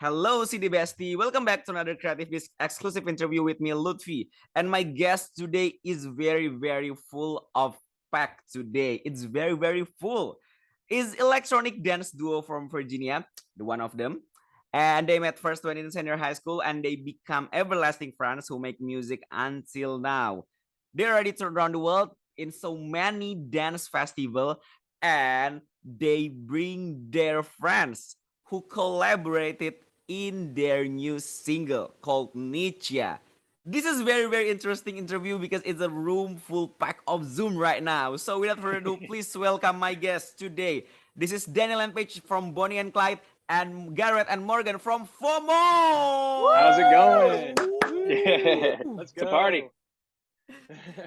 Hello, CD Bestie. Welcome back to another CreativeDisc exclusive interview with me, Lutfi. And my guest today is very, very full of pack today. It's very, very full. Is electronic dance duo from Virginia, the one of them. And they met first when in senior high school, and they become everlasting friends who make music until now. They're ready to around the world in so many dance festival, and they bring their friends who collaborated in their new single called Nietzsche. This is very, very interesting interview because it's a room full pack of Zoom right now. So without further ado, please welcome my guests today. This is Daniel and Paige from Bonnie and Clyde and Garrett and Morgan from FOMO. How's it going? Yeah, Let's it's a go. party.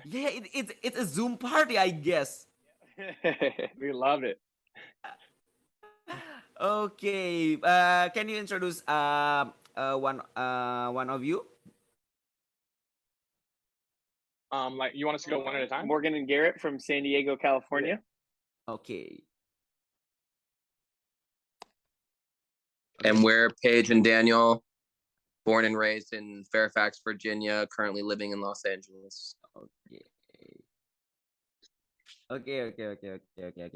Yeah, it's a Zoom party, I guess. We love it. Okay, can you introduce one of you? Like you want us to go one at a time? Morgan and Garrett from San Diego, California. Okay. And we're Paige and Daniel, born and raised in Fairfax, Virginia, currently living in Los Angeles. Okay.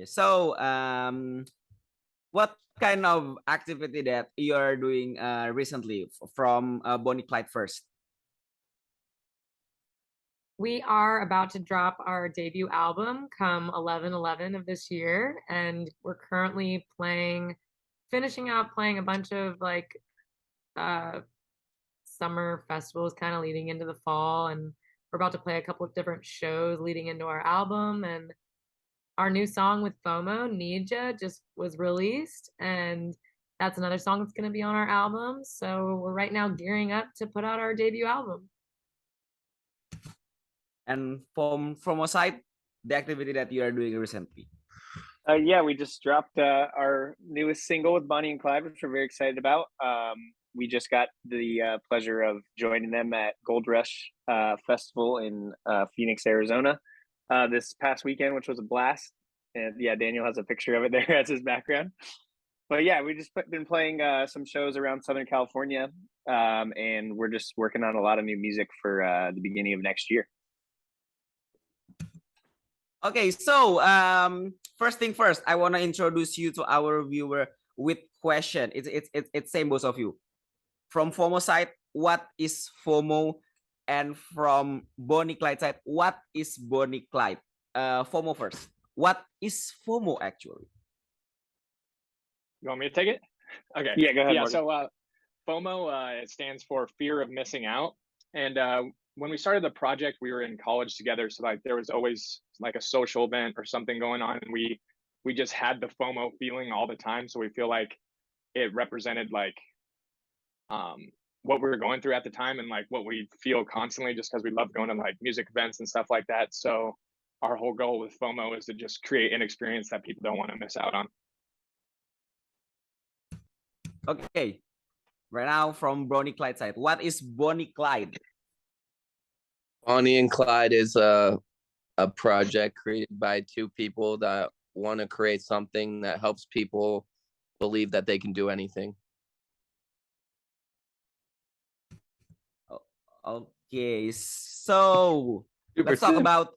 So, what kind of activity that you are doing recently from Bonnie Clyde first? We are about to drop our debut album come 11/11 of this year, and we're currently finishing out playing a bunch of like summer festivals kind of leading into the fall, and we're about to play a couple of different shows leading into our album. And our new song with FOMO, Nietzsche, just was released, and that's another song that's going to be on our album. So we're right now gearing up to put out our debut album. And from a side, the activity that you are doing recently. Yeah, we just dropped our newest single with Bonnie and Clyde, which we're very excited about. We just got the pleasure of joining them at Gold Rush Festival in Phoenix, Arizona this past weekend, which was a blast. And yeah, Daniel has a picture of it there as his background. But yeah, we just been playing some shows around Southern California, and we're just working on a lot of new music for the beginning of next year. Okay, so first thing first, I want to introduce you to our viewer with question. It's same both of you. From FOMO side, what is FOMO? And from Bonnie Clyde side, what is Bonnie Clyde? FOMO first. What is FOMO actually? You want me to take it? Okay. Yeah, go ahead. Yeah. Morgan. So FOMO it stands for fear of missing out. And when we started the project, we were in college together, so like there was always like a social event or something going on, and we just had the FOMO feeling all the time. So we feel like it represented like what we were going through at the time and like what we feel constantly, just because we love going to like music events and stuff like that. So our whole goal with FOMO is to just create an experience that people don't want to miss out on. Okay, right now from Bonnie Clyde side, what is Bonnie Clyde? Bonnie and Clyde is a project created by two people that want to create something that helps people believe that they can do anything. Okay, so let's talk about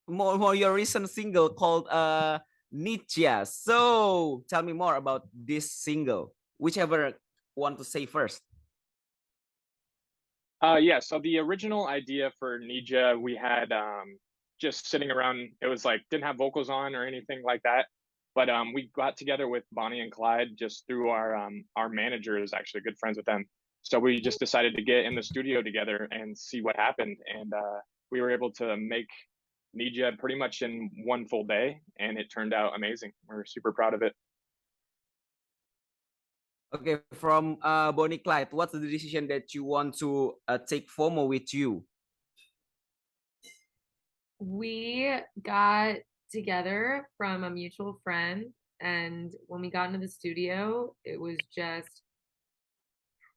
more your recent single called Nietzsche. So tell me more about this single, whichever want to say first. Yeah, so the original idea for Nietzsche, we had just sitting around, it was like, didn't have vocals on or anything like that. But we got together with Bonnie and Clyde just through our manager is actually good friends with them. So we just decided to get in the studio together and see what happened. And we were able to make Nietzsche pretty much in one full day, and it turned out amazing. We're super proud of it. Okay, from Bonnie Clyde, what's the decision that you want to take FOMO with you? We got together from a mutual friend, and when we got into the studio, it was just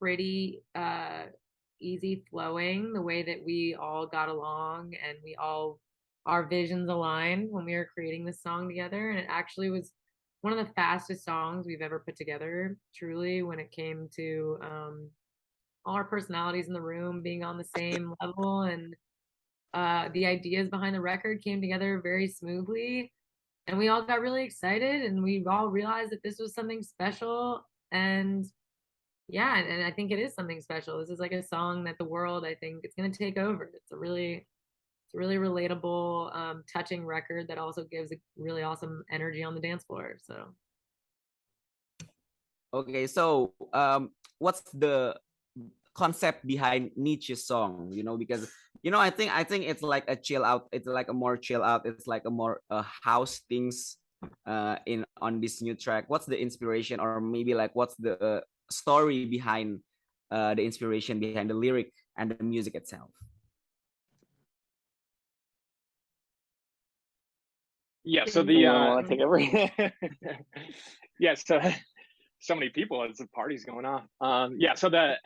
pretty easy flowing, the way that we all got along, and our visions aligned when we were creating this song together. And it actually was one of the fastest songs we've ever put together, truly, when it came to all our personalities in the room being on the same level, and the ideas behind the record came together very smoothly, and we all got really excited, and we all realized that this was something special. And yeah, and I think it is something special. This is like a song that the world, I think, it's going to take over. It's a really relatable, touching record that also gives a really awesome energy on the dance floor. So Okay, so what's the concept behind Nietzsche's song? You know, because I think it's like a chill out. It's like a more chill out. It's like a more house things in on this new track. What's the inspiration, or maybe like what's the story behind the inspiration behind the lyric and the music itself? Yeah, so take over. yeah, so many people as the party's going on. Yeah, so the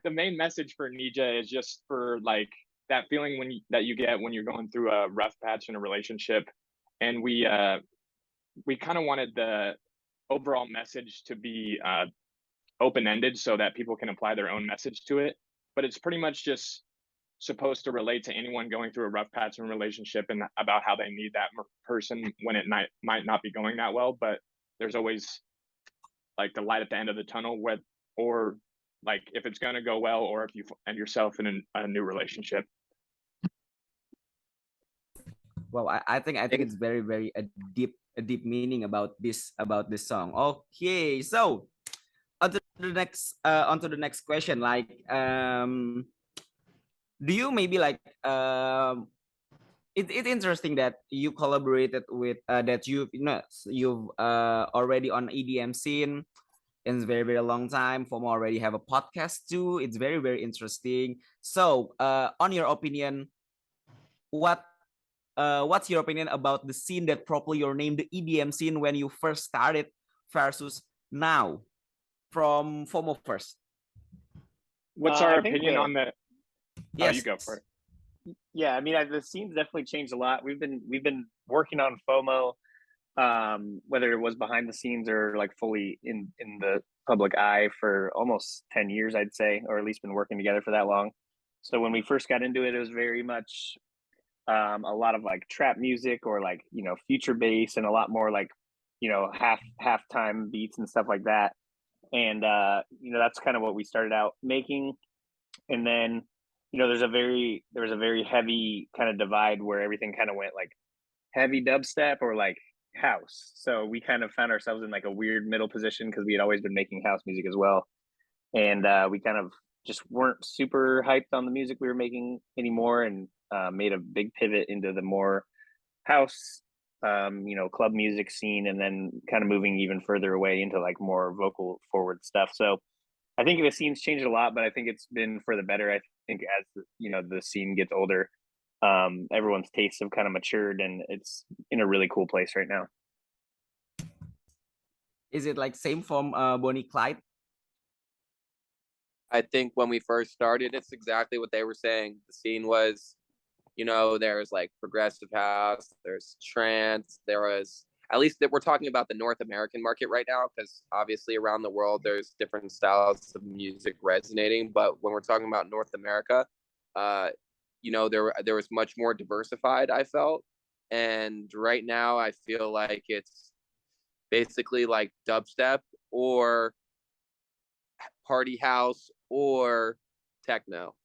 the main message for Nija is just for like that feeling that you get when you're going through a rough patch in a relationship, and we kind of wanted the overall message to be open-ended so that people can apply their own message to it. But it's pretty much just supposed to relate to anyone going through a rough patch in a relationship, and about how they need that person when it might not be going that well. But there's always like the light at the end of the tunnel, or like if it's going to go well, or if you find yourself in a new relationship. Well, I think it's very very a deep meaning about this song. Okay, so onto the next question. Like, do you maybe like it's interesting that you collaborated with that you've already on EDM scene in a very very long time. FOMO already have a podcast too. It's very very interesting. So on your opinion, what's your opinion about the scene that properly you're named the EDM scene when you first started versus now? From FOMO first. What's our opinion on the? Yes, you go for it. Yeah, I mean, the scene's definitely changed a lot. We've been working on FOMO, whether it was behind the scenes or like fully in the public eye, for almost 10 years, I'd say, or at least been working together for that long. So when we first got into it, it was very much a lot of like trap music, or like, future bass, and a lot more like, halftime beats and stuff like that. And that's kind of what we started out making. And then there was a very heavy kind of divide where everything kind of went like heavy dubstep or like house. So we kind of found ourselves in like a weird middle position, because we had always been making house music as well, and we kind of just weren't super hyped on the music we were making anymore, and made a big pivot into the more house club music scene, and then kind of moving even further away into like more vocal forward stuff. So I think the scene's changed a lot, but I think it's been for the better. I think as the scene gets older, everyone's tastes have kind of matured, and it's in a really cool place right now. Is it like same from Bonnie Clyde? I think when we first started, it's exactly what they were saying. The scene was, there's like progressive house, there's trance, there was, at least that we're talking about the North American market right now, because obviously around the world there's different styles of music resonating. But when we're talking about North America, there was much more diversified, I felt. And right now I feel like it's basically like dubstep or party house or techno.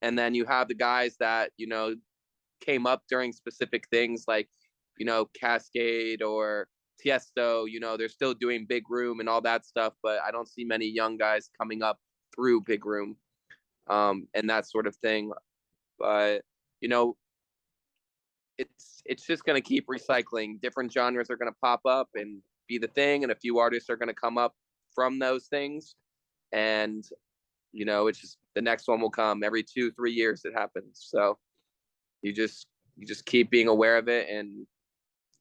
And then you have the guys that, came up during specific things like, Cascade or Tiesto, they're still doing Big Room and all that stuff, but I don't see many young guys coming up through Big Room and that sort of thing. But, it's just going to keep recycling. Different genres are going to pop up and be the thing, and a few artists are going to come up from those things. And, it's just the next one will come every 2-3 years. It happens. So you just keep being aware of it, and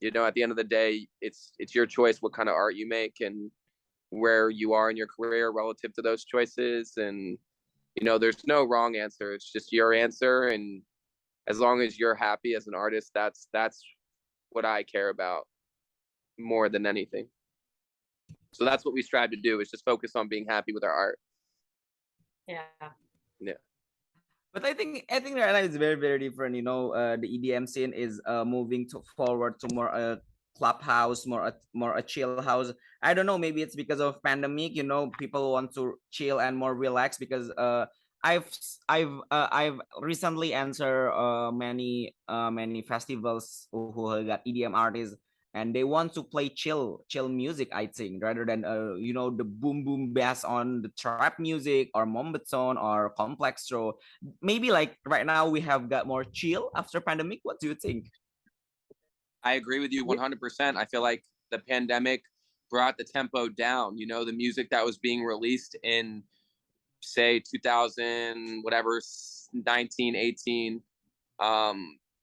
at the end of the day, it's your choice what kind of art you make and where you are in your career relative to those choices. And there's no wrong answer. It's just your answer, and as long as you're happy as an artist, that's what I care about. more than anything. So that's what we strive to do, is just focus on being happy with our art. Yeah. But I think right now it's very, very different. You know, the EDM scene is moving forward to more clubhouse, more a chill house. I don't know. Maybe it's because of pandemic. You know, people want to chill and more relax because I've recently answered many festivals who got EDM artists, and they want to play chill music, I think, rather than you know, the boom boom bass on the trap music or mombetone or complex throw. Maybe like right now we have got more chill after pandemic. What do you think? I agree with you 100%. I feel like the pandemic brought the tempo down. You know, the music that was being released in, say, 2000 whatever, 19, 18,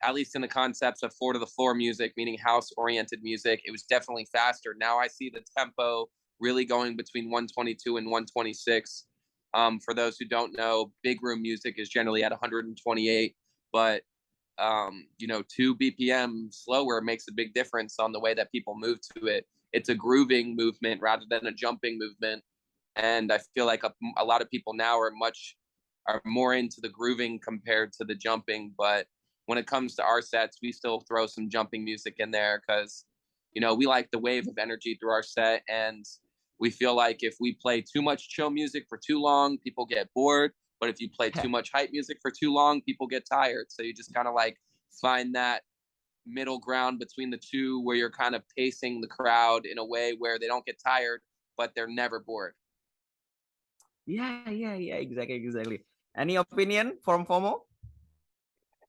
at least in the concepts of 4 to the floor music, meaning house oriented music, it was definitely faster. Now I see the tempo really going between 122 and 126. For those who don't know, big room music is generally at 128, but you know, 2 BPM slower makes a big difference on the way that people move to it. It's a grooving movement rather than a jumping movement. And I feel like a lot of people now are more into the grooving compared to the jumping. But when it comes to our sets, we still throw some jumping music in there because, you know, we like the wave of energy through our set. And we feel like if we play too much chill music for too long, people get bored. But if you play too much hype music for too long, people get tired. So you just kind of like find that middle ground between the two where you're kind of pacing the crowd in a way where they don't get tired, but they're never bored. Yeah, exactly. Any opinion from FOMO?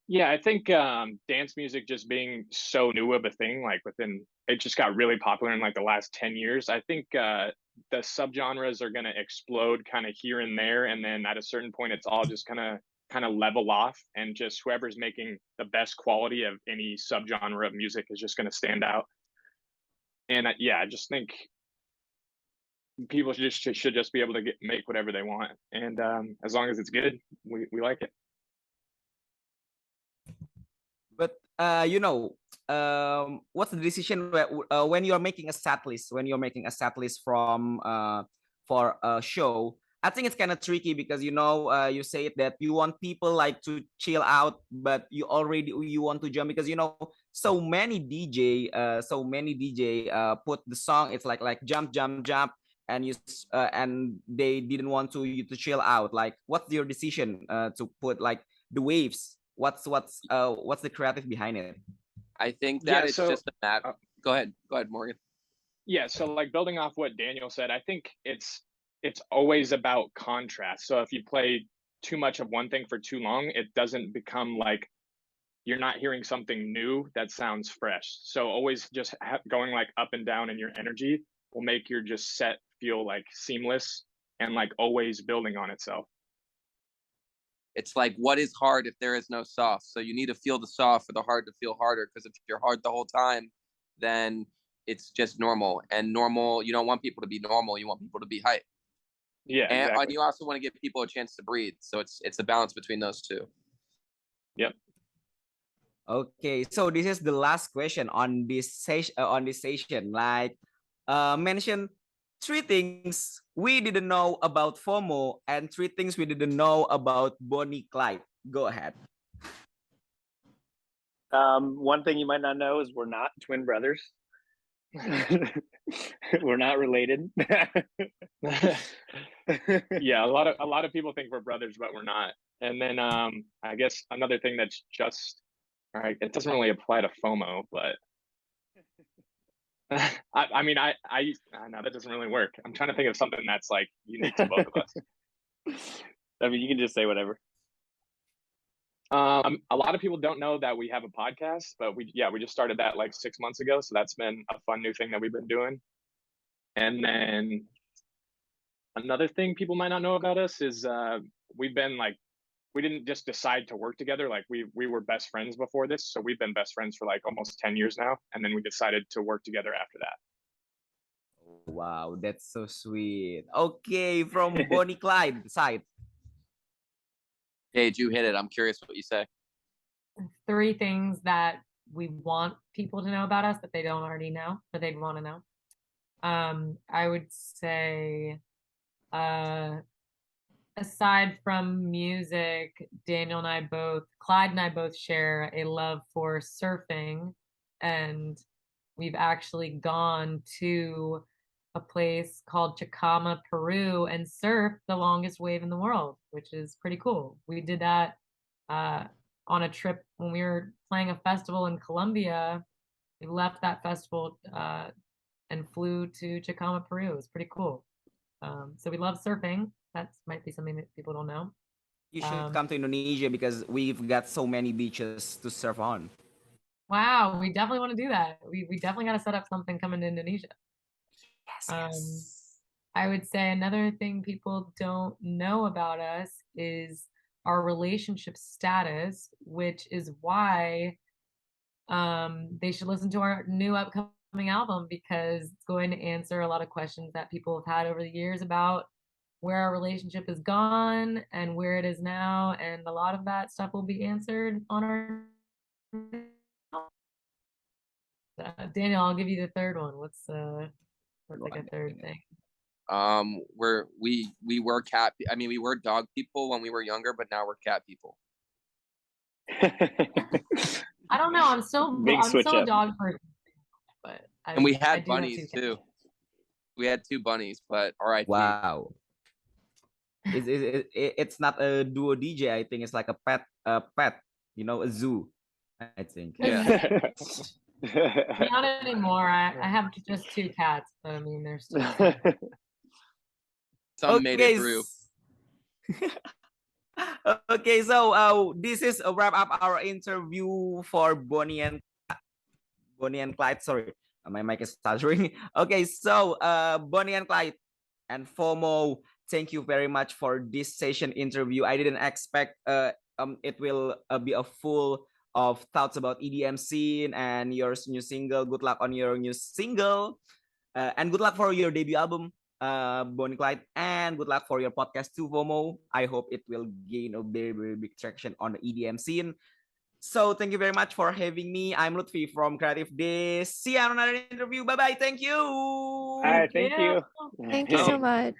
Yeah, I think dance music just being so new of a thing, like it just got really popular in like the last 10 years. I think the subgenres are going to explode kind of here and there. And then at a certain point, it's all just kind of level off, and just whoever's making the best quality of any subgenre of music is just going to stand out. And I just think people should just be able to make whatever they want. And as long as it's good, we like it. But you know, what's the decision when you're making a set list? When you're making a set list from for a show, I think it's kind of tricky because you know, you say that you want people like to chill out, but you want to jump because you know so many DJ put the song. It's like jump, and and they didn't want you to chill out. Like, what's your decision to put like the waves? What's the creative behind it? I think that it's just a matter. Go ahead, Morgan. Yeah, so like building off what Daniel said, I think it's always about contrast. So if you play too much of one thing for too long, it doesn't become like you're not hearing something new that sounds fresh. So always just going like up and down in your energy will make your just set feel like seamless and like always building on itself. It's like, what is hard if there is no soft? So you need to feel the soft for the hard to feel harder. Because if you're hard the whole time, then it's just normal. And normal, you don't want people to be normal. You want people to be hype. Yeah, and exactly. You also want to give people a chance to breathe. So it's a balance between those two. Yep. Okay, so this is the last question on this session. Like, mention 3 things we didn't know about FOMO and 3 things we didn't know about Bonnie Clyde. Go ahead. One thing you might not know is we're not twin brothers. We're not related. Yeah, a lot of people think we're brothers, but we're not. And then I guess another thing that's just, all right, it doesn't really apply to FOMO, but I mean, I know that doesn't really work. I'm trying to think of something that's like unique to both of us. I mean, you can just say whatever. A lot of people don't know that we have a podcast, but we just started that like 6 months ago. So that's been a fun new thing that we've been doing. And then another thing people might not know about us is we didn't just decide to work together. Like we were best friends before this. So we've been best friends for like almost 10 years now. And then we decided to work together after that. Wow, that's so sweet. Okay, from Bonnie Clyde side. Paige, you hit it. I'm curious what you say. 3 things that we want people to know about us that they don't already know, or they'd want to know. I would say, aside from music, Clyde and I both share a love for surfing, and we've actually gone to a place called Chicama, Peru, and surfed the longest wave in the world, which is pretty cool. We did that on a trip when we were playing a festival in Colombia. We left that festival and flew to Chicama, Peru. It was pretty cool. So we love surfing. That might be something that people don't know. You should come to Indonesia because we've got so many beaches to surf on. Wow, we definitely want to do that. We definitely got to set up something coming to Indonesia. Yes. I would say another thing people don't know about us is our relationship status, which is why they should listen to our new upcoming album, because it's going to answer a lot of questions that people have had over the years about where our relationship has gone and where it is now, and a lot of that stuff will be answered on our Daniel, I'll give you the third one. What's like a third thing? We were cat. I mean, we were dog people when we were younger, but now we're cat people. I don't know. I'm still a dog person, but and we had bunnies too. We had 2 bunnies, but R.I.P. Wow. It's not a duo DJ. I think it's like a pet, you know, a zoo. I think. Yeah. Not anymore. I have just 2 cats, but I mean, they're still. Some made it through. Okay, so this is a wrap up our interview for Bonnie and Clyde. Sorry, my mic is stuttering. Okay, so Bonnie and Clyde and FOMO, thank you very much for this session interview. I didn't expect it will be a full of thoughts about EDM scene and your new single. Good luck on your new single, and good luck for your debut album, Bonnie Clyde, and good luck for your podcast too, FOMO. I hope it will gain a very, very big traction on the EDM scene. So thank you very much for having me. I'm Lutfi from CreativeDisc. See you on another interview. Bye bye. Thank you. All right, thank you. Thank you so much.